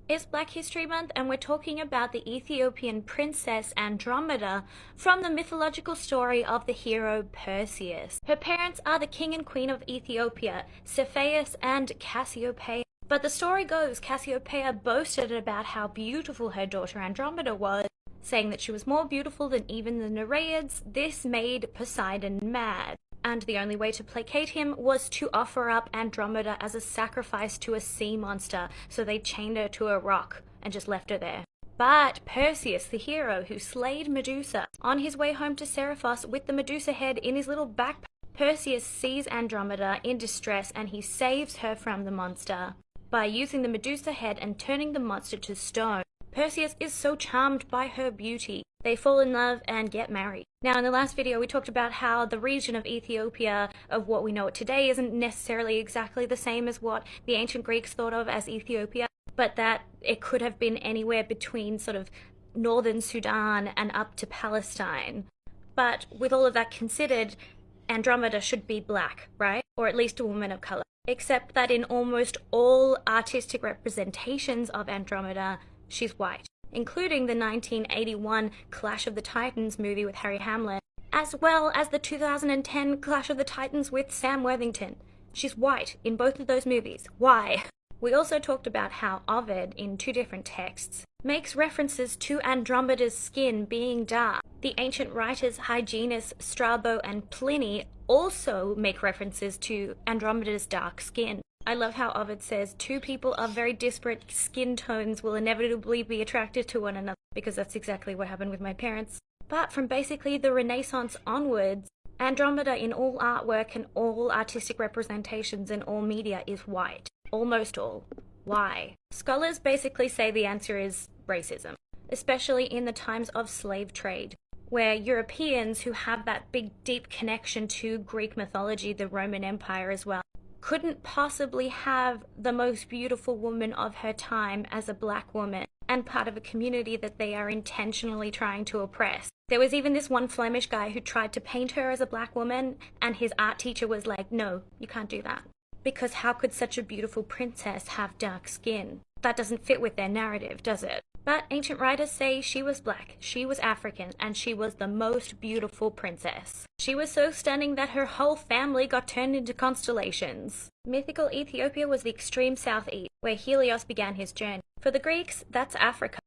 It's Black History Month, and we're talking about the Ethiopian princess Andromeda from the mythological story of the hero Perseus. Her parents are the king and queen of Ethiopia, Cepheus and Cassiopeia. But the story goes Cassiopeia boasted about how beautiful her daughter Andromeda was, saying that she was more beautiful than even the Nereids. This made Poseidon mad, and the only way to placate him was to offer up Andromeda as a sacrifice to a sea monster, so they chained her to a rock and just left her there. But Perseus, the hero who slayed Medusa, on his way home to Seriphos with the Medusa head in his little backpack, Perseus sees Andromeda in distress and he saves her from the monster by using the Medusa head and turning the monster to stone. Perseus is so charmed by her beauty, they fall in love and get married. Now, in the last video, we talked about how the region of Ethiopia, of what we know it today, isn't necessarily exactly the same as what the ancient Greeks thought of as Ethiopia, but that it could have been anywhere between sort of northern Sudan and up to Palestine. But with all of that considered, Andromeda should be black, right? Or at least a woman of color. Except that in almost all artistic representations of Andromeda, she's white, including the 1981 Clash of the Titans movie with Harry Hamlin, as well as the 2010 Clash of the Titans with Sam Worthington. She's white in both of those movies. Why? We also talked about how Ovid, in two different texts, makes references to Andromeda's skin being dark. The ancient writers Hyginus, Strabo, and Pliny also make references to Andromeda's dark skin. I love how Ovid says two people of very disparate skin tones will inevitably be attracted to one another, because that's exactly what happened with my parents. But from basically the Renaissance onwards, Andromeda in all artwork and all artistic representations in all media is white. Almost all. Why? Scholars basically say the answer is racism, especially in the times of slave trade, where Europeans who have that big deep connection to Greek mythology, the Roman Empire as well, couldn't possibly have the most beautiful woman of her time as a black woman and part of a community that they are intentionally trying to oppress. There was even this one Flemish guy who tried to paint her as a black woman, and his art teacher was like, no, you can't do that. Because how could such a beautiful princess have dark skin? That doesn't fit with their narrative, does it? But ancient writers say she was black, she was African, and she was the most beautiful princess. She was so stunning that her whole family got turned into constellations. Mythical Ethiopia was the extreme southeast, where Helios began his journey. For the Greeks, that's Africa.